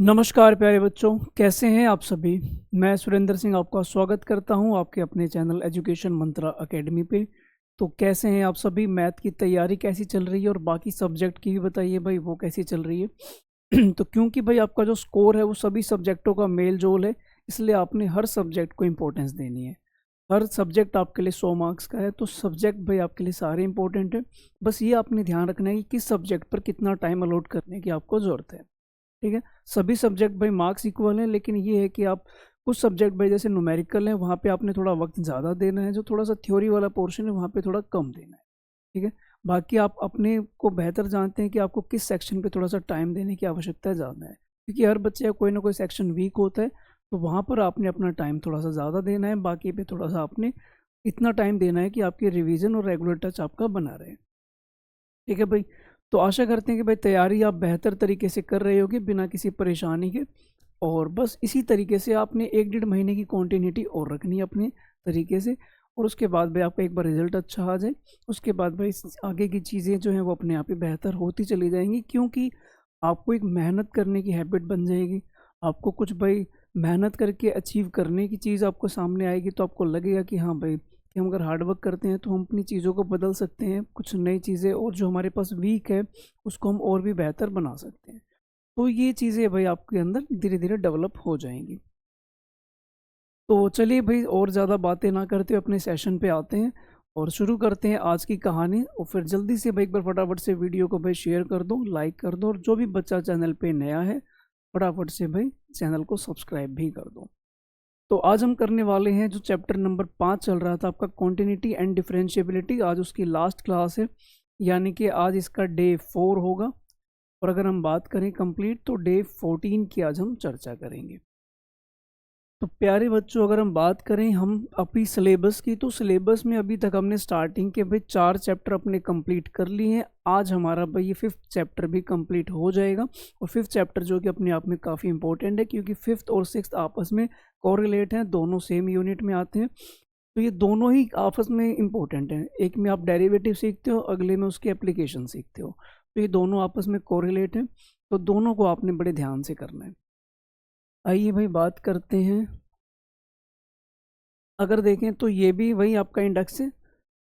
नमस्कार प्यारे बच्चों, कैसे हैं आप सभी। मैं सुरेंद्र सिंह आपका स्वागत करता हूं आपके अपने चैनल एजुकेशन मंत्रा एकेडमी पे। तो कैसे हैं आप सभी, मैथ की तैयारी कैसी चल रही है और बाकी सब्जेक्ट की भी बताइए भाई, वो कैसी चल रही है। तो क्योंकि भाई आपका जो स्कोर है वो सभी सब्जेक्टों का मेल जोल है, इसलिए आपने हर सब्जेक्ट को इम्पोर्टेंस देनी है। हर सब्जेक्ट आपके लिए 100 मार्क्स का है, तो सब्जेक्ट भाई आपके लिए सारे इंपॉर्टेंट है। बस ये आपने ध्यान रखना है कि किस सब्जेक्ट पर कितना टाइम अलॉट करने की आपको ज़रूरत है। ठीक है, सभी सब्जेक्ट भाई मार्क्स इक्वल हैं, लेकिन ये है कि आप कुछ सब्जेक्ट भाई जैसे न्यूमेरिकल है वहाँ पे आपने थोड़ा वक्त ज़्यादा देना है, जो थोड़ा सा थ्योरी वाला पोर्शन है वहाँ पे थोड़ा कम देना है। ठीक है, बाकी आप अपने को बेहतर जानते हैं कि आपको किस सेक्शन पे थोड़ा सा टाइम देने की आवश्यकता ज़्यादा है, क्योंकि हर बच्चे का कोई ना कोई सेक्शन वीक होता है। तो वहाँ पर आपने अपना टाइम थोड़ा सा ज़्यादा देना है, बाकी पे थोड़ा सा आपने इतना टाइम देना है कि आपकी रिवीजन और रेगुलर टच आपका बना रहे। ठीक है भाई, तो आशा करते हैं कि भाई तैयारी आप बेहतर तरीके से कर रहे होगे बिना किसी परेशानी के। और बस इसी तरीके से आपने 1-1.5 महीने की कॉन्टिन्यूटी और रखनी है अपने तरीके से। और उसके बाद भाई आपका एक बार रिजल्ट अच्छा आ जाए, उसके बाद भाई आगे की चीज़ें जो हैं वो अपने आप ही बेहतर होती चली जाएंगी, क्योंकि आपको एक मेहनत करने की हैबिट बन जाएगी। आपको कुछ भाई मेहनत करके अचीव करने की चीज़ आपको सामने आएगी, तो आपको लगेगा कि हाँ भाई, कि हम अगर हार्ड वर्क करते हैं तो हम अपनी चीज़ों को बदल सकते हैं, कुछ नई चीज़ें, और जो हमारे पास वीक है उसको हम और भी बेहतर बना सकते हैं। तो ये चीज़ें भाई आपके अंदर धीरे धीरे डेवलप हो जाएंगी। तो चलिए भाई, और ज़्यादा बातें ना करते हुए अपने सेशन पे आते हैं और शुरू करते हैं आज की कहानी। और फिर जल्दी से भाई एक बार फटाफट से वीडियो को भाई शेयर कर दो, लाइक कर दो, और जो भी बच्चा चैनल पे नया है फटाफट से भाई चैनल को सब्सक्राइब भी कर दो। तो आज हम करने वाले हैं जो चैप्टर नंबर 5 चल रहा था आपका, कॉन्टिन्यूटी एंड डिफरेंशिएबिलिटी। आज उसकी लास्ट क्लास है, यानी कि आज इसका डे 4 होगा। और अगर हम बात करें कंप्लीट, तो डे 14 की आज हम चर्चा करेंगे। तो प्यारे बच्चों, अगर हम बात करें हम अपनी सिलेबस की, तो सिलेबस में अभी तक हमने स्टार्टिंग के भाई 4 चैप्टर अपने कंप्लीट कर लिए हैं। आज हमारा भाई ये 5th चैप्टर भी कंप्लीट हो जाएगा। और 5th चैप्टर जो कि अपने आप में काफ़ी इंपॉर्टेंट है, क्योंकि 5th और 6th आपस में कोरिलेट हैं, दोनों सेम यूनिट में आते हैं। तो ये दोनों ही आपस में इम्पोर्टेंट हैं, एक में आप डेरिवेटिव सीखते हो, अगले में उसकी एप्लीकेशन सीखते हो। तो ये दोनों आपस में कोरिलेट हैं, तो दोनों को आपने बड़े ध्यान से करना है। आइए भाई बात करते हैं। अगर देखें तो ये भी वही आपका इंडेक्स है।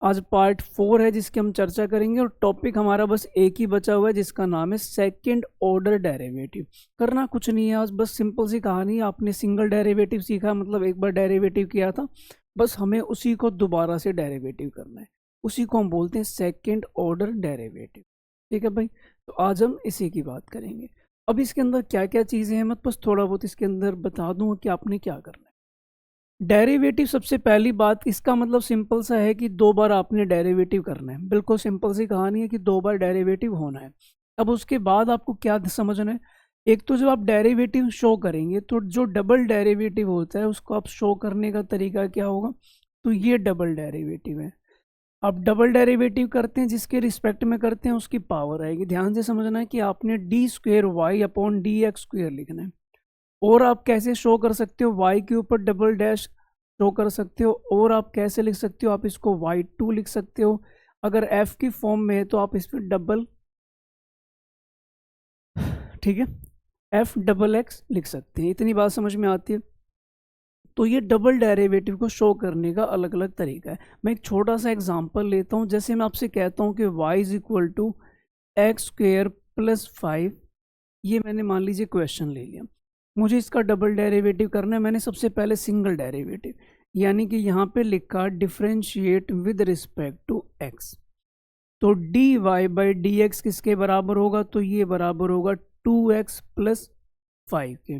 आज पार्ट 4 है जिसकी हम चर्चा करेंगे, और टॉपिक हमारा बस एक ही बचा हुआ है जिसका नाम है सेकंड ऑर्डर डेरिवेटिव। करना कुछ नहीं है आज, बस सिंपल सी कहानी है। आपने सिंगल डेरिवेटिव सीखा, मतलब एक बार डेरिवेटिव किया था, बस हमें उसी को दोबारा से डेरिवेटिव करना है। उसी को हम बोलते हैं सेकंड ऑर्डर डेरिवेटिव। ठीक है भाई, तो आज हम इसी की बात करेंगे। अब इसके अंदर क्या क्या चीज़ें हैं, मैं बस थोड़ा बहुत इसके अंदर बता दूँ कि आपने क्या करना है। डेरिवेटिव, सबसे पहली बात इसका मतलब सिंपल सा है कि 2 बार आपने डेरिवेटिव करना है। बिल्कुल सिंपल सी कहानी है कि 2 बार डेरिवेटिव होना है। अब उसके बाद आपको क्या समझना है, एक तो जब आप डेरिवेटिव शो करेंगे, तो जो डबल डेरिवेटिव होता है उसको आप शो करने का तरीका क्या होगा। तो ये डबल डेरिवेटिव है। आप डबल डेरिवेटिव करते हैं, जिसके रिस्पेक्ट में करते हैं उसकी पावर आएगी। ध्यान से समझना है कि आपने d² y/dx² लिखना है। और आप कैसे शो कर सकते हो, y के ऊपर डबल डैश शो कर सकते हो। और आप कैसे लिख सकते हो, आप इसको y2 लिख सकते हो। अगर f की फॉर्म में है तो आप इस पर डबल, ठीक है, f XX लिख सकते हैं। इतनी बात समझ में आती है। तो ये डबल डेरिवेटिव को शो करने का अलग अलग तरीका है। मैं एक छोटा सा एग्जांपल लेता हूँ। जैसे मैं आपसे कहता हूँ कि y = x² + 5, ये मैंने मान लीजिए क्वेश्चन ले लिया। मुझे इसका डबल डेरिवेटिव करना है। मैंने सबसे पहले सिंगल डेरिवेटिव, यानी कि यहाँ पे लिखा differentiate with respect to x। तो dy/dx किसके बराबर होगा, तो ये बराबर होगा 2x + 5 के।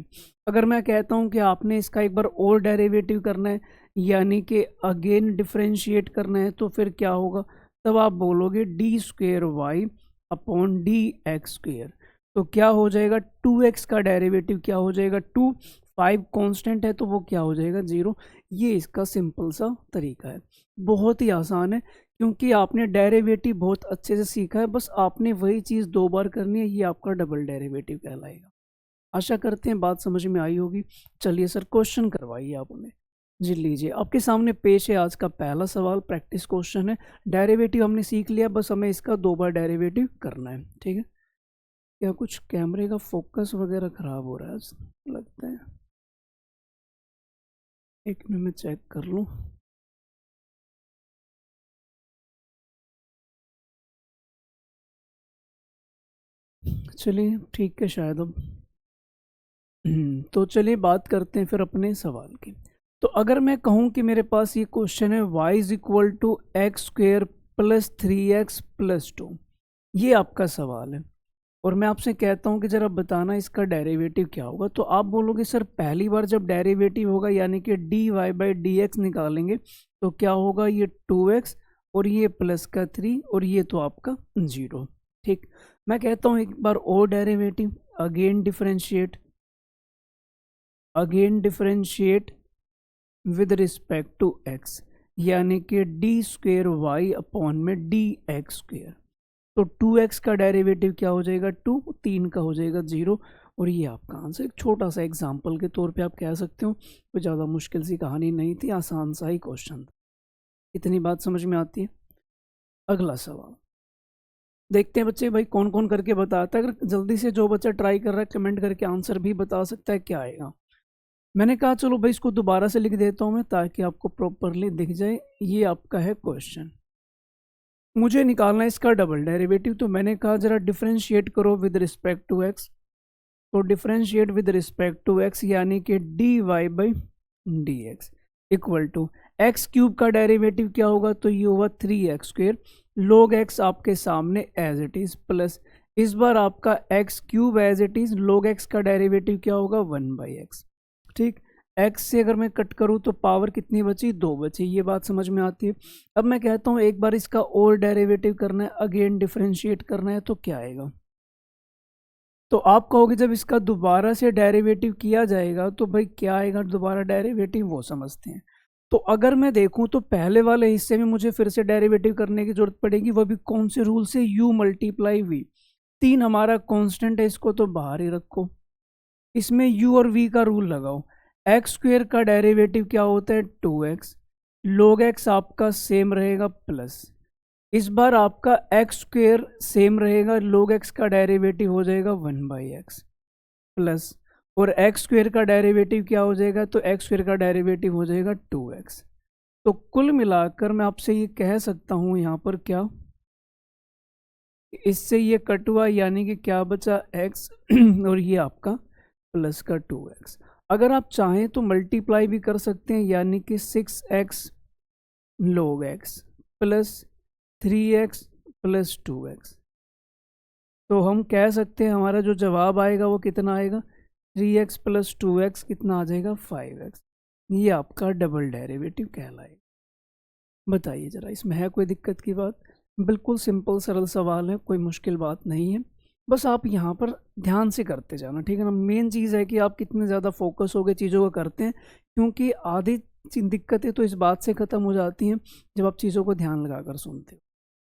अगर मैं कहता हूँ कि आपने इसका एक बार और डेरिवेटिव करना है, यानी कि अगेन डिफरेंशिएट करना है, तो फिर क्या होगा, तब आप बोलोगे d² y/dx²। तो क्या हो जाएगा, 2x का डेरिवेटिव क्या हो जाएगा 2, 5 कांस्टेंट है तो वो क्या हो जाएगा 0। ये इसका सिंपल सा तरीका है, बहुत ही आसान है, क्योंकि आपने डेरिवेटिव बहुत अच्छे से सीखा है। बस आपने वही चीज़ 2 बार करनी है, ये आपका डबल डेरिवेटिव कहलाएगा। आशा करते हैं बात समझ में आई होगी। चलिए सर, क्वेश्चन करवाइए आप हमें। जी लीजिए, आपके सामने पेश है आज का पहला सवाल, प्रैक्टिस क्वेश्चन है। डेरिवेटिव हमने सीख लिया, बस हमें इसका 2 बार डेरिवेटिव करना है। ठीक है, क्या कुछ कैमरे का फोकस वगैरह खराब हो रहा है लगता है। एक मिनट में चेक कर लूँ। चलिए ठीक है शायद अब। तो चलिए बात करते हैं फिर अपने सवाल की। तो अगर मैं कहूँ कि मेरे पास ये क्वेश्चन है y is equal to x square plus 3x plus 2, ये आपका सवाल है, और मैं आपसे कहता हूँ कि ज़रा बताना इसका डेरिवेटिव क्या होगा, तो आप बोलोगे सर पहली बार जब डेरिवेटिव होगा यानी कि dy/dx निकालेंगे तो क्या होगा, ये 2x और ये प्लस का 3 और ये तो आपका 0। ठीक, मैं कहता हूँ एक बार और derivative, again differentiate with respect to x, यानी कि डी स्क्वेयर वाई अपॉन में डी एक्स स्क्वेयर। तो 2x का डेरिवेटिव क्या हो जाएगा 2, 3 का हो जाएगा 0, और ये आपका आंसर। एक छोटा सा एग्जाम्पल के तौर पे आप कह सकते हो, कोई ज़्यादा मुश्किल सी कहानी नहीं थी, आसान सा ही क्वेश्चन था। इतनी बात समझ में आती है। अगला सवाल देखते हैं बच्चे, भाई कौन कौन करके बताता है। अगर जल्दी से जो बच्चा ट्राई कर रहा है कमेंट करके आंसर भी बता सकता है क्या आएगा। मैंने कहा चलो भाई इसको दोबारा से लिख देता हूँ मैं ताकि आपको प्रॉपरली दिख जाए। ये आपका है क्वेश्चन, मुझे निकालना है इसका डबल डेरिवेटिव, तो मैंने कहा जरा डिफरेंशिएट करो विद रिस्पेक्ट टू एक्स। तो differentiate with respect to x यानी कि d Y by D x equal to x cube का डेरिवेटिव क्या होगा, तो ये होगा 3x स्क्वेयर log x आपके सामने एज इट इज प्लस इस बार आपका x cube as it is log x का डेरिवेटिव क्या होगा 1/x। ठीक, x से अगर मैं कट करूं तो पावर कितनी बची, 2 बची। ये बात समझ में आती है। अब मैं कहता हूं एक बार इसका और डेरिवेटिव करना है, अगेन डिफरेंशिएट करना है, तो क्या आएगा। तो आप कहोगे जब इसका दोबारा से डेरिवेटिव किया जाएगा तो भाई क्या आएगा दोबारा डेरिवेटिव, वो समझते हैं। तो अगर मैं देखूं तो पहले वाले हिस्से में मुझे फिर से डेरिवेटिव करने की जरूरत पड़ेगी, वो भी कौन से रूल से, u मल्टीप्लाई v। 3 हमारा कांस्टेंट है, इसको तो बाहर ही रखो, इसमें u और v का रूल लगाओ। एक्स स्क्वेयर का डेरिवेटिव क्या होता है 2x, log x आपका सेम रहेगा प्लस इस बार आपका एक्स स्क्वेयर सेम रहेगा, log x का डेरिवेटिव हो जाएगा 1/x प्लस, और एक्स स्क्वेयर का डेरिवेटिव क्या हो जाएगा, तो एक्स स्क्वेयर का डेरिवेटिव हो जाएगा 2x। तो कुल मिलाकर मैं आपसे ये कह सकता हूँ यहाँ पर क्या, इससे ये कट हुआ यानी कि क्या बचा x और ये आपका प्लस का 2x। अगर आप चाहें तो मल्टीप्लाई भी कर सकते हैं, यानी कि 6x log x plus 3x plus 2x। तो हम कह सकते हैं हमारा जो जवाब आएगा वो कितना आएगा, 3x प्लस 2x कितना आ जाएगा 5x। ये आपका डबल डेरिवेटिव कहलाएगा। बताइए जरा इसमें है कोई दिक्कत की बात। बिल्कुल सिंपल सरल सवाल है, कोई मुश्किल बात नहीं है, बस आप यहाँ पर ध्यान से करते जाना, ठीक है ना। मेन चीज़ है कि आप कितने ज़्यादा फोकस हो गए चीज़ों को करते हैं, क्योंकि आधी दिक्कतें तो इस बात से ख़त्म हो जाती हैं जब आप चीज़ों को ध्यान लगाकर सुनते हो।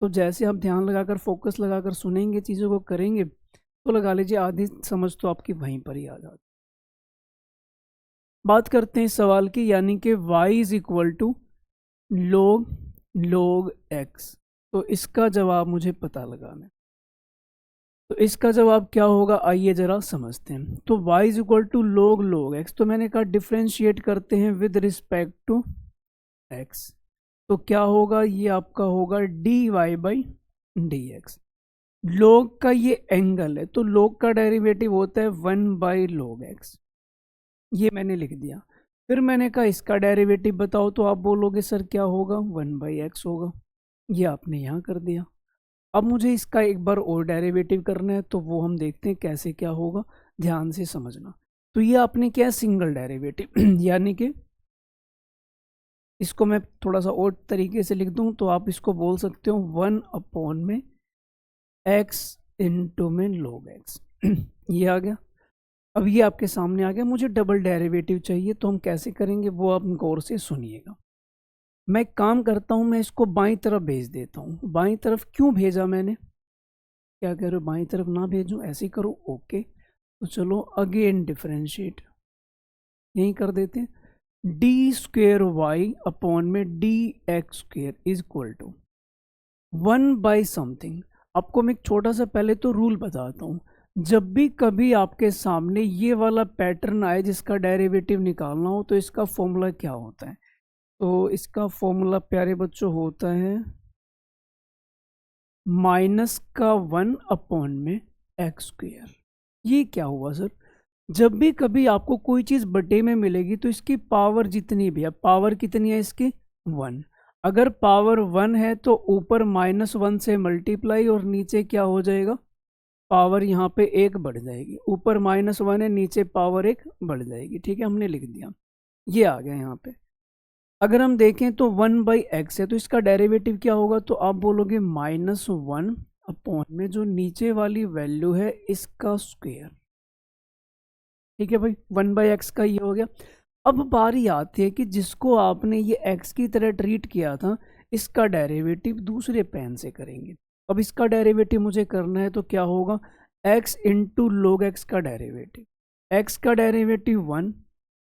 तो जैसे आप ध्यान लगाकर फोकस लगाकर सुनेंगे, चीज़ों को करेंगे, तो लगा लीजिए आधी समझ तो आपकी वहीं पर ही आ जाती। बात करते हैं इस सवाल की, यानी कि y is equal to log x। तो इसका जवाब मुझे पता लगाना है, तो इसका जवाब क्या होगा आइए जरा समझते हैं। तो y is equal to log x, तो मैंने कहा डिफ्रेंशिएट करते हैं विद रिस्पेक्ट टू x, तो क्या होगा, ये आपका होगा dy/dx। log का ये एंगल है, तो log का डेरिवेटिव होता है 1/log x, ये मैंने लिख दिया। फिर मैंने कहा इसका डेरिवेटिव बताओ, तो आप बोलोगे सर क्या होगा 1/x होगा, ये आपने यहाँ कर दिया। अब मुझे इसका एक बार और डेरिवेटिव करना है, तो वो हम देखते हैं कैसे क्या होगा, ध्यान से समझना। तो ये आपने क्या सिंगल डेरिवेटिव यानी कि इसको मैं थोड़ा सा और तरीके से लिख दूं तो आप इसको बोल सकते हो 1 में x इंटू में log x ये आ गया। अब ये आपके सामने आ गया, मुझे डबल डेरिवेटिव चाहिए, तो हम कैसे करेंगे वो आप गौर से सुनिएगा। मैं एक काम करता हूँ, मैं इसको बाईं तरफ भेज देता हूँ। बाईं तरफ क्यों भेजा मैंने, क्या कह रहे हो, बाईं तरफ ना भेजूँ, ऐसे ही करो, ओके। तो चलो अगेन डिफरेंशिएट यहीं कर देते हैं, डी स्क्वेयर वाई अपॉन में d x square is equal to 1 by something. आपको मैं एक छोटा सा पहले तो रूल बताता हूँ, जब भी कभी आपके सामने ये वाला पैटर्न आए जिसका डेरिवेटिव निकालना हो तो इसका फॉर्मूला क्या होता है? तो इसका फॉर्मूला प्यारे बच्चों होता है -1 में एक्स स्क्वायर। ये क्या हुआ सर? जब भी कभी आपको कोई चीज़ बटे में मिलेगी तो इसकी पावर जितनी भी है, पावर कितनी है इसकी? 1। अगर पावर 1 है तो ऊपर -1 से मल्टीप्लाई और नीचे क्या हो जाएगा? पावर यहाँ पे 1 बढ़ जाएगी। ऊपर -1 है, नीचे पावर 1 बढ़ जाएगी। ठीक है, हमने लिख दिया, ये आ गया यहाँ पे। अगर हम देखें तो 1/x है तो इसका डेरिवेटिव क्या होगा? तो आप बोलोगे -1 में जो नीचे वाली वैल्यू है इसका स्क्वायर। ठीक है भाई, 1/x का ये हो गया। अब बारी आती है कि जिसको आपने ये x की तरह ट्रीट किया था इसका डेरिवेटिव दूसरे पेन से करेंगे। अब इसका डेरिवेटिव मुझे करना है तो क्या होगा? x इंटू log x का डेरिवेटिव। x का derivative 1,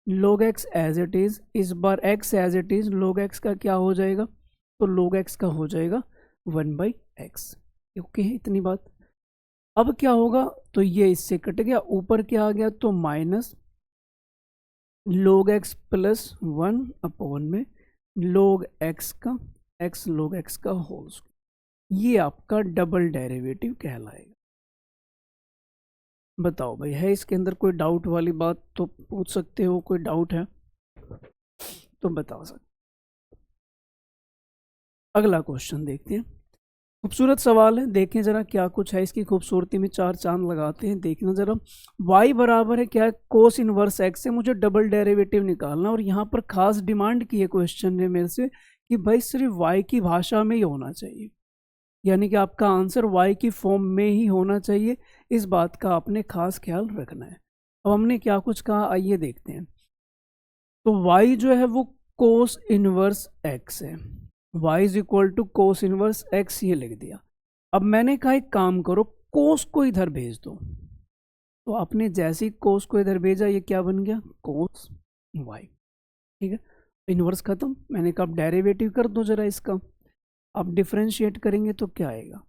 log x as it is, इस बार x as it is, log x का क्या हो जाएगा? तो log x का हो जाएगा 1/x। ओके, इतनी बात। अब क्या होगा? तो ये इससे कट गया, ऊपर क्या आ गया? तो माइनस log x प्लस 1 में log x का, x log x का होल स्क्वायर। ये आपका डबल डेरिवेटिव कहलाएगा। बताओ भाई, है इसके अंदर कोई डाउट वाली बात? तो पूछ सकते हो, कोई डाउट है तो बता सकते। अगला क्वेश्चन देखते हैं। खूबसूरत सवाल है, देखें जरा क्या कुछ है। इसकी खूबसूरती में चार चांद लगाते हैं। देखना जरा, y बराबर है क्या है? कोस इनवर्स x से मुझे डबल डेरिवेटिव निकालना। और यहाँ पर खास डिमांड की है क्वेश्चन ने मेरे से कि भाई सिर्फ y की भाषा में ही होना चाहिए, यानी कि आपका आंसर y की फॉर्म में ही होना चाहिए। इस बात का आपने खास ख्याल रखना है। अब हमने क्या कुछ कहा, आइए देखते हैं। तो y जो है वो कोस इनवर्स x है, y is equal to cos inverse x, ये लिख दिया। अब मैंने कहा एक काम करो, कोस को इधर भेज दो। तो आपने जैसे ही कोस को इधर भेजा ये क्या बन गया? कोस y। ठीक है, इनवर्स खत्म। मैंने कहा अब डेरिवेटिव कर दो जरा इसका। आप डिफरेंशिएट करेंगे तो क्या आएगा?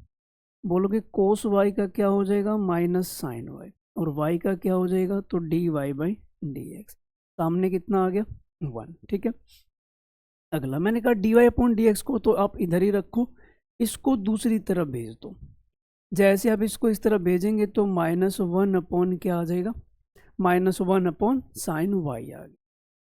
बोलोगे कोस y का क्या हो जाएगा? Minus sine y। और y का क्या हो जाएगा? तो dy/dx। सामने कितना आ गया? 1। ठीक है, अगला मैंने कहा dy/dx को तो आप इधर ही रखो, इसको दूसरी तरफ भेज दो। जैसे आप इसको इस तरफ भेजेंगे तो -1 क्या आ जाएगा? -1 साइन y आ गया।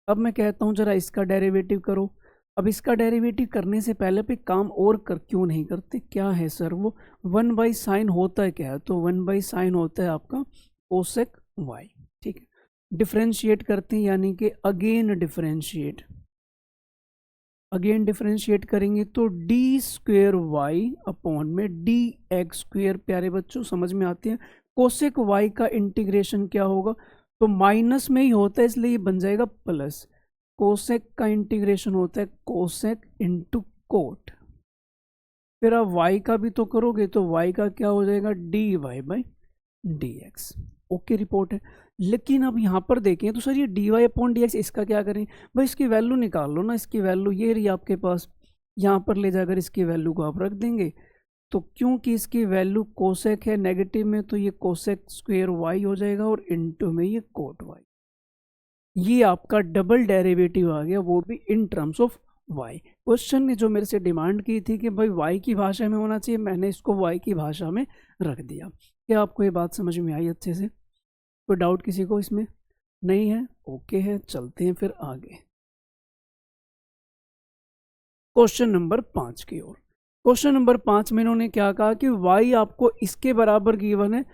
अब मैं कहता हूँ जरा इसका डेरिवेटिव करो। अब इसका डेरिवेटिव करने से पहले पे काम और क्यों नहीं करते? क्या है सर वो? 1/sin होता है क्या है? तो 1/sin होता है आपका कोसेक y। ठीक है, डिफरेंशिएट करते हैं, यानी कि अगेन डिफरेंशिएट करेंगे तो d² में dx²। प्यारे बच्चों समझ में आते हैं? कोसेक y का इंटीग्रेशन क्या होगा? तो माइनस में ही होता है इसलिए ये बन जाएगा प्लस। कोसेक का इंटीग्रेशन होता है कोसेक इंटू कोट। फिर आप y का भी तो करोगे तो y का क्या हो जाएगा? dy/dx। ओके, रिपोर्ट है। लेकिन अब यहाँ पर देखें तो सर ये dy/dx इसका क्या करें? भाई इसकी वैल्यू निकाल लो ना। इसकी वैल्यू ये रही आपके पास, यहाँ पर ले जाकर इसकी वैल्यू को आप रख देंगे। तो क्योंकि इसकी वैल्यू कोसेक है नेगेटिव में, तो ये कोसेक स्क्वायर y हो जाएगा और इनटू में ये कोट y। ये आपका डबल डेरिवेटिव आ गया, वो भी in terms of y। Question ने जो मेरे से डिमांड की थी कि भाई y की भाषा में होना चाहिए, मैंने इसको y की भाषा में रख दिया। क्या आपको ये बात समझ में आई अच्छे से? कोई डाउट किसी को इसमें? नहीं है? ओके है, चलते हैं फिर आगे क्वेश्चन नंबर 5 की ओर। क्वेश्चन नंबर 5 में इन्होंने क्या कहा कि y आपको इसके बराबर गिवन है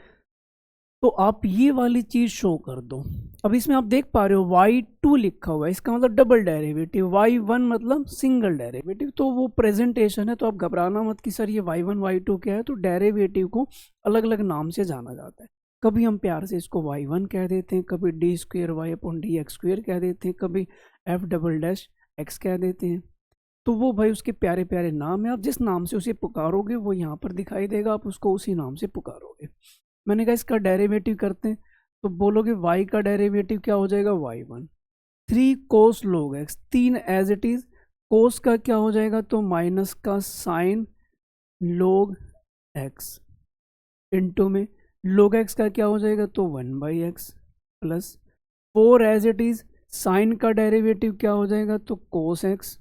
तो आप ये वाली चीज शो कर दो। अब इसमें आप देख पा रहे हो y2 लिखा हुआ है, इसका मतलब डबल डेरिवेटिव, y1 मतलब सिंगल डेरिवेटिव। तो वो प्रेजेंटेशन है, तो आप घबराना मत कि सर ये y1 y2 क्या है। तो डेरिवेटिव को अलग अलग नाम से जाना जाता है। कभी हम प्यार से इसको y1 कह देते हैं, कभी d²y/dx² कह देते हैं, कभी f"x कह देते हैं। तो वो भाई उसके प्यारे प्यारे नाम है, आप जिस नाम से उसे पुकारोगे वो यहाँ पर दिखाई देगा, आप उसको उसी नाम से पुकारोगे। मैंने कहा इसका डेरिवेटिव करते हैं, तो बोलोगे y का डेरिवेटिव क्या हो जाएगा? y1। 3 cos log x, 3 as it is. Cos का क्या हो जाएगा? तो माइनस का साइन log x इनटू में log x का क्या हो जाएगा, तो 1/x plus 4 as it is, sine का डेरिवेटिव क्या हो जाएगा, तो cos x,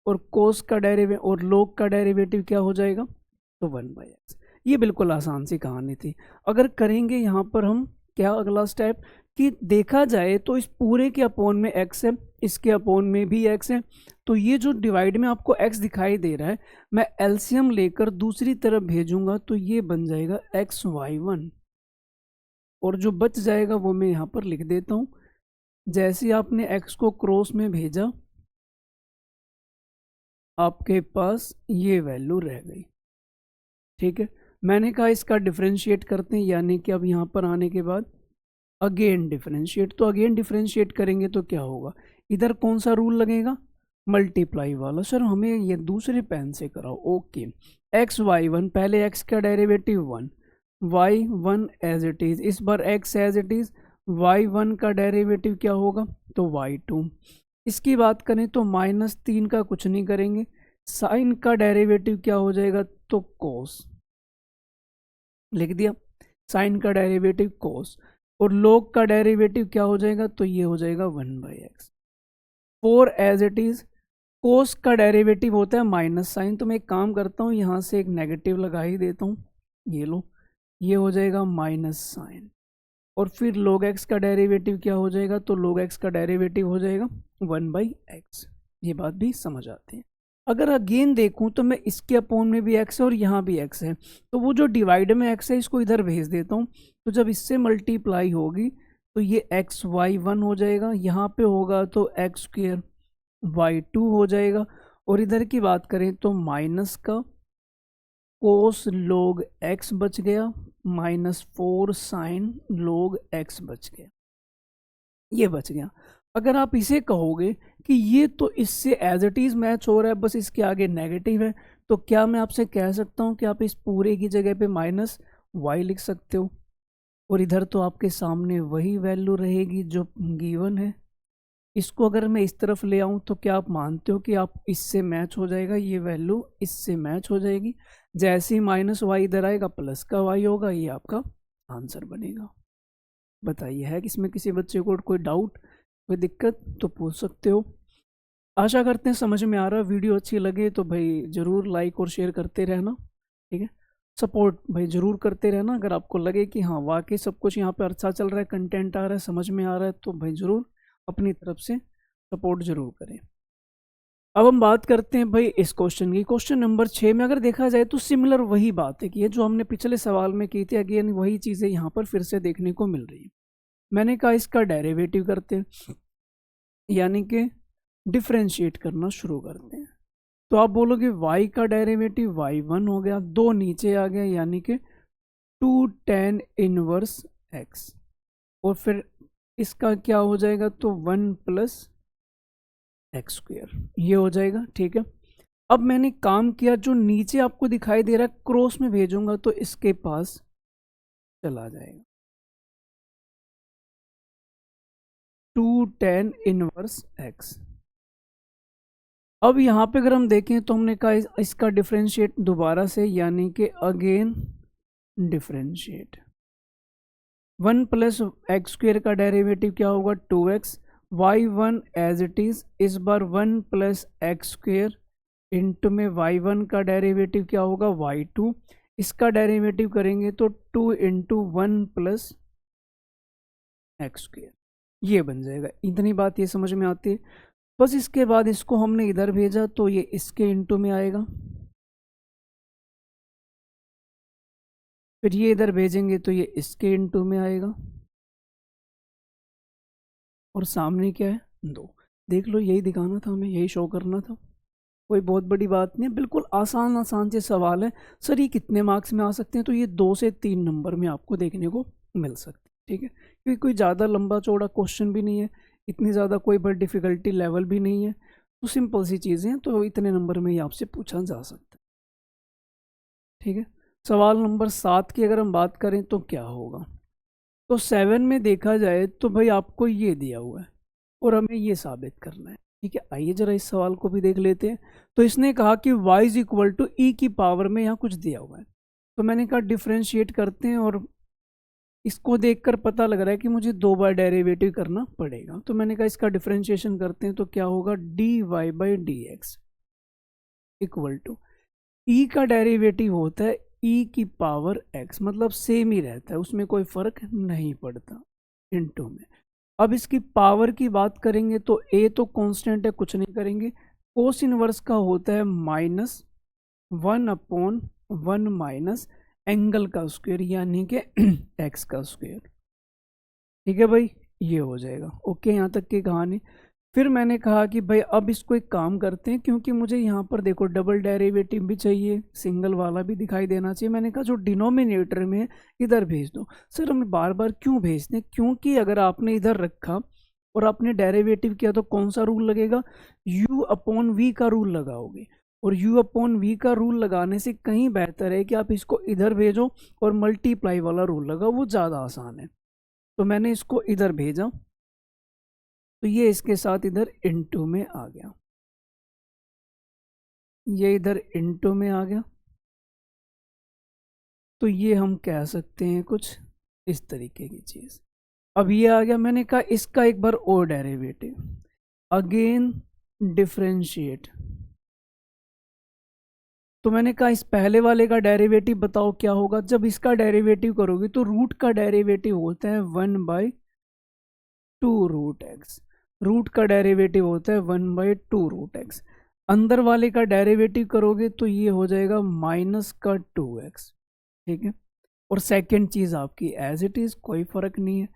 और cos का डेरिवेटिव और log का डेरिवेटिव क्या हो जाएगा, तो 1/x। ये बिल्कुल आसान सी कहानी थी। अगर करेंगे यहाँ पर हम क्या अगला स्टेप, कि देखा जाए तो इस पूरे के अपोन में x है, इसके अपोन में भी x है, तो ये जो डिवाइड में आपको x दिखाई दे रहा है, मैं एलसीएम लेकर दूसरी तरफ भेजूंगा तो ये बन जाएगा xy1, और जो बच जाएगा वो मैं यहाँ पर लिख देता हूँ। जैसे आपने x को क्रॉस में भेजा, आपके पास ये वैल्यू रह गई। ठीक है, मैंने कहा इसका डिफरेंशिएट करते हैं, यानी कि अब यहाँ पर आने के बाद अगेन डिफरेंशिएट, तो अगेन डिफरेंशिएट करेंगे तो क्या होगा, इधर कौन सा रूल लगेगा, मल्टीप्लाई वाला। सर हमें ये दूसरे पेन से कराओ, ओके। xy1, पहले x का derivative 1, y1 as it is, इस बार x as it is, y1 का डेरिवेटिव क्या होगा, तो y2। इसकी बात करें तो -3 का कुछ नहीं करेंगे, साइन का डेरिवेटिव क्या हो जाएगा, तो cos, लिख दिया, साइन का डेरिवेटिव cos, और log का डेरिवेटिव क्या हो जाएगा, तो ये हो जाएगा 1/x। 4 as it is, cos का डेरिवेटिव होता है माइनस साइन, तो मैं एक काम करता हूँ यहाँ से एक नेगेटिव लगा ही देता हूँ, ये लो, ये हो जाएगा माइनस साइन, और फिर log x का डेरिवेटिव क्या हो जाएगा, तो log x का डेरिवेटिव हो जाएगा 1/x। ये बात भी समझ आती है। अगर अगेन देखूं तो मैं इसके अपोन में भी x है और यहाँ भी x है, तो वो जो डिवाइड में x है इसको इधर भेज देता हूँ, तो जब इससे मल्टीप्लाई होगी तो ये xy1 हो जाएगा, यहाँ पे होगा तो x² y2 हो जाएगा, और इधर की बात करें तो माइनस का cos log x बच गया, -4 साइन log x बच गया, ये बच गया। अगर आप इसे कहोगे कि ये तो इससे एज इट इज मैच हो रहा है, बस इसके आगे नेगेटिव है, तो क्या मैं आपसे कह सकता हूँ कि आप इस पूरे की जगह पे -y लिख सकते हो, और इधर तो आपके सामने वही वैल्यू रहेगी जो गिवन है। इसको अगर मैं इस तरफ ले आऊँ तो क्या आप मानते हो कि आप इससे मैच हो जाएगा, ये वैल्यू इससे मैच हो जाएगी। जैसे ही -y इधर आएगा प्लस का y होगा, ये आपका आंसर बनेगा। बताइए, है कि इसमें किसी बच्चे को कोई डाउट, कोई दिक्कत, तो पूछ सकते हो। आशा करते हैं समझ में आ रहा है। वीडियो अच्छी लगे तो भाई ज़रूर लाइक और शेयर करते रहना, ठीक है। सपोर्ट भाई ज़रूर करते रहना। अगर आपको लगे कि हाँ वाकई सब कुछ यहाँ पे अच्छा चल रहा है, कंटेंट आ रहा है, समझ में आ रहा है, तो भाई ज़रूर अपनी तरफ से सपोर्ट ज़रूर करें। अब हम बात करते हैं भाई इस क्वेश्चन की। क्वेश्चन नंबर 6 में अगर देखा जाए तो सिमिलर वही बात है कि ये जो हमने पिछले सवाल में की थी, अगेन वही चीज़ें यहाँ पर फिर से देखने को मिल रही है। मैंने कहा इसका डेरिवेटिव करते हैं, यानी कि डिफरेंशिएट करना शुरू करते हैं। तो आप बोलोगे y का डेरिवेटिव y1 हो गया, 2 नीचे आ गया, यानी कि 2 tan इनवर्स x, और फिर इसका क्या हो जाएगा, तो 1 + x², ये हो जाएगा, ठीक है। अब मैंने काम किया, जो नीचे आपको दिखाई दे रहा है क्रॉस में भेजूंगा तो इसके पास चला जाएगा, 2 tan इनवर्स x। अब यहाँ पे अगर हम देखें तो हमने कहा इसका डिफरेंशिएट दोबारा से, यानी कि अगेन डिफरेंशिएट। 1 + x² का डेरिवेटिव क्या होगा, 2x, y1 as it is, इस बार 1 + x² इंटू में y1 का डेरिवेटिव क्या होगा, y2, इसका डेरिवेटिव करेंगे तो 2 × 1 + x², ये बन जाएगा। इतनी बात ये समझ में आती है। बस इसके बाद इसको हमने इधर भेजा तो ये इसके इंटू में आएगा, फिर ये इधर भेजेंगे तो ये इसके इंटू में आएगा, और सामने क्या है, 2। देख लो, यही दिखाना था हमें, यही शो करना था, कोई बहुत बड़ी बात नहीं है, बिल्कुल आसान आसान से सवाल है। सर ये कितने मार्क्स में आ सकते हैं, तो ये 2 से 3 नंबर में आपको देखने को मिल सकते हैं, ठीक है। क्योंकि कोई ज़्यादा लंबा चौड़ा क्वेश्चन भी नहीं है, इतनी ज़्यादा कोई बड़ी डिफ़िकल्टी लेवल भी नहीं है, तो सिंपल सी चीज़ें हैं, तो इतने नंबर में ही आपसे पूछा जा सकता है, ठीक है। सवाल नंबर 7 की अगर हम बात करें तो क्या होगा, तो 7 में देखा जाए तो भाई आपको ये दिया हुआ है और हमें ये साबित करना है, ठीक है। आइए जरा इस सवाल को भी देख लेते हैं। तो इसने कहा कि y = e की पावर में यहाँ कुछ दिया हुआ है, तो मैंने कहा डिफरेंशिएट करते हैं, और इसको देखकर पता लग रहा है कि मुझे 2 बार डेरिवेटिव करना पड़ेगा। तो मैंने कहा इसका डिफरेंशिएशन करते हैं, तो क्या होगा, D Y by D x equal to E का डेरिवेटिव होता है ई की पावर एक्स, मतलब सेम ही रहता है, उसमें कोई फर्क नहीं पड़ता इनटू में। अब इसकी पावर की बात करेंगे तो ए तो कांस्टेंट है, कुछ नहीं करेंगे। कोस इनवर्स का होता है -1/1 माइनस एंगल का स्क्वायर, यानी कि एक्स का स्क्वायर। ठीक है भाई, ये हो जाएगा। ओके, यहाँ तक की कहानी। फिर मैंने कहा कि भाई अब इसको एक काम करते हैं, क्योंकि मुझे यहाँ पर देखो डबल डेरिवेटिव भी चाहिए, सिंगल वाला भी दिखाई देना चाहिए। मैंने कहा जो डिनोमिनेटर में है इधर भेज दो। सर हमें बार बार क्यों भेजते हैं, क्योंकि अगर आपने इधर रखा और आपने डेरिवेटिव किया तो कौन सा रूल लगेगा, u अपॉन वी का रूल लगाओगे। और u अपॉन वी का रूल लगाने से कहीं बेहतर है कि आप इसको इधर भेजो और मल्टीप्लाई वाला रूल लगाओ, वो ज़्यादा आसान है। तो मैंने इसको इधर भेजा, तो ये इसके साथ इधर इनटू में आ गया, ये इधर इनटू में आ गया। तो ये हम कह सकते हैं कुछ इस तरीके की चीज़। अब ये आ गया, मैंने कहा इसका एक बार और डेरिवेटिव, अगेन डिफरेंशिएट। तो मैंने कहा इस पहले वाले का डेरिवेटिव बताओ क्या होगा। जब इसका डेरिवेटिव करोगे तो रूट का डेरिवेटिव होता है 1/2 रूट एक्स, रूट का डेरिवेटिव होता है 1/2 रूट एक्स। अंदर वाले का डेरिवेटिव करोगे तो ये हो जाएगा -2x। ठीक है, और सेकंड चीज़ आपकी एज इट इज़, कोई फर्क नहीं है,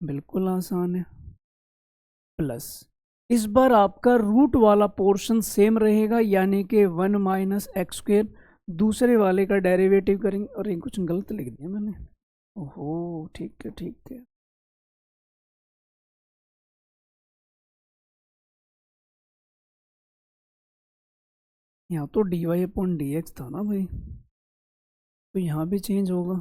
बिल्कुल आसान है, प्लस इस बार आपका रूट वाला पोर्शन सेम रहेगा, यानी कि 1 - x²। दूसरे वाले का डेरिवेटिव करेंगे, और ये कुछ गलत लिख दिया मैंने, ओहो ठीक है ठीक है। यहाँ तो dy/dx था ना भाई, तो यहाँ भी चेंज होगा।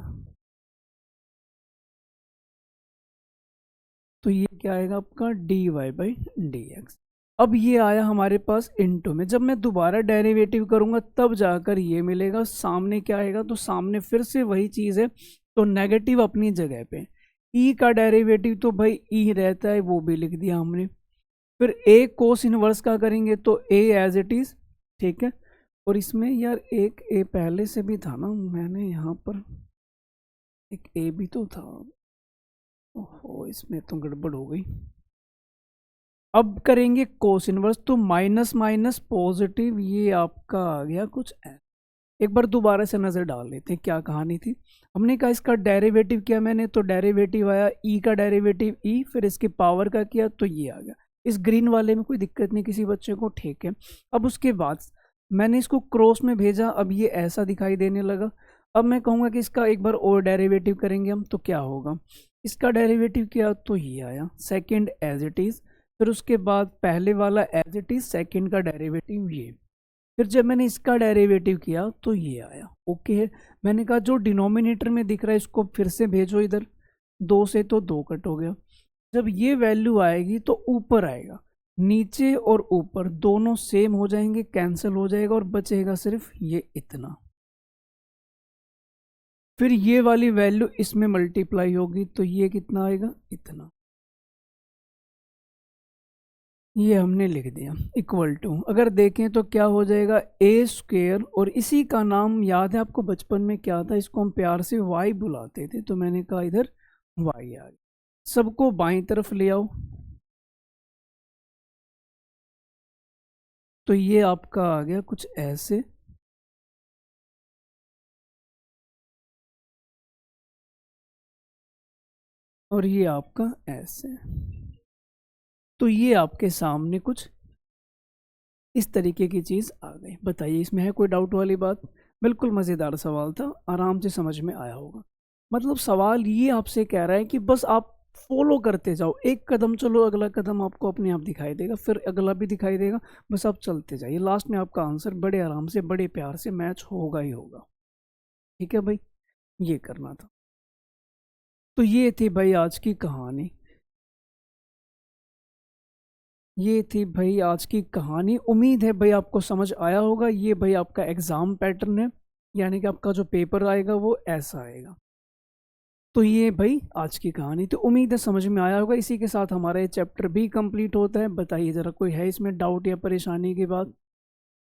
तो ये क्या आएगा आपका dy/dx। अब ये आया हमारे पास इनटू में। जब मैं दोबारा डेरिवेटिव करूंगा तब जाकर ये मिलेगा। सामने क्या आएगा, तो सामने फिर से वही चीज़ है, तो नेगेटिव अपनी जगह पे। ई का डेरिवेटिव तो भाई ई रहता है, वो भी लिख दिया हमने। फिर ए कोस इनवर्स का करेंगे तो ए एज इट इज़। ठीक है, और इसमें यार एक ए पहले से भी था ना, मैंने यहाँ पर एक ए भी तो था। ओहो, इसमें तो गड़बड़ हो गई। अब करेंगे कोस इनवर्स, तो माइनस माइनस पॉजिटिव, ये आपका आ गया कुछ एक बार दोबारा से नज़र डाल लेते हैं क्या कहानी थी। हमने कहा इसका डेरिवेटिव किया मैंने, तो डेरिवेटिव आया ई का डेरिवेटिव ई, फिर इसकी पावर का किया तो ये आ गया। इस ग्रीन वाले में कोई दिक्कत नहीं किसी बच्चे को, ठीक है। अब उसके बाद मैंने इसको क्रॉस में भेजा, अब ये ऐसा दिखाई देने लगा। अब मैं कहूँगा कि इसका एक बार और डेरिवेटिव करेंगे हम, तो क्या होगा, इसका डेरिवेटिव किया तो ये आया, सेकेंड एज इट इज़। फिर उसके बाद पहले वाला एज इट इज़, सेकेंड का डेरिवेटिव ये। फिर जब मैंने इसका डेरिवेटिव किया तो ये आया। ओके है, मैंने कहा जो डिनोमिनेटर में दिख रहा है इसको फिर से भेजो इधर, 2 से तो 2 कट हो गया। जब ये वैल्यू आएगी तो ऊपर आएगा, नीचे और ऊपर दोनों सेम हो जाएंगे, कैंसिल हो जाएगा और बचेगा सिर्फ ये इतना। फिर ये वाली वैल्यू इसमें मल्टीप्लाई होगी तो ये कितना आएगा, इतना। ये हमने लिख दिया इक्वल टू, अगर देखें तो क्या हो जाएगा, ए स्क्वेयर। और इसी का नाम याद है आपको बचपन में क्या था, इसको हम प्यार से वाई बुलाते थे, तो मैंने कहा इधर वाई आ गया। सबको बाईं तरफ ले आओ, तो ये आपका आ गया कुछ ऐसे। और ये आपका ऐसे। तो ये आपके सामने कुछ इस तरीके की चीज़ आ गई। बताइए इसमें है कोई डाउट वाली बात। बिल्कुल मज़ेदार सवाल था, आराम से समझ में आया होगा। मतलब सवाल ये आपसे कह रहा है कि बस आप फॉलो करते जाओ, एक कदम चलो अगला कदम आपको अपने आप दिखाई देगा, फिर अगला भी दिखाई देगा, बस आप चलते जाइए, लास्ट में आपका आंसर बड़े आराम से बड़े प्यार से मैच होगा ही होगा। ठीक है भाई, ये करना था। तो ये थी भाई आज की कहानी, ये थी भाई आज की कहानी। उम्मीद है भाई आपको समझ आया होगा। ये भाई आपका एग्ज़ाम पैटर्न है, यानी कि आपका जो पेपर आएगा वो ऐसा आएगा। तो ये भाई आज की कहानी, तो उम्मीद है समझ में आया होगा। इसी के साथ हमारा ये चैप्टर भी कंप्लीट होता है। बताइए ज़रा, कोई है इसमें डाउट या परेशानी की बात?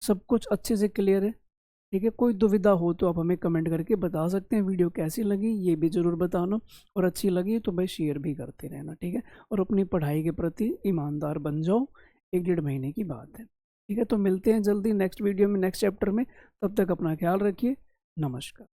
सब कुछ अच्छे से क्लियर है? ठीक है, कोई दुविधा हो तो आप हमें कमेंट करके बता सकते हैं। वीडियो कैसी लगी ये भी ज़रूर बताना, और अच्छी लगी तो भाई शेयर भी करते रहना। ठीक है, और अपनी पढ़ाई के प्रति ईमानदार बन जाओ। 1 डेढ़ महीने की बात है। ठीक है, तो मिलते हैं जल्दी नेक्स्ट वीडियो में, नेक्स्ट चैप्टर में। तब तक अपना ख्याल रखिए। नमस्कार।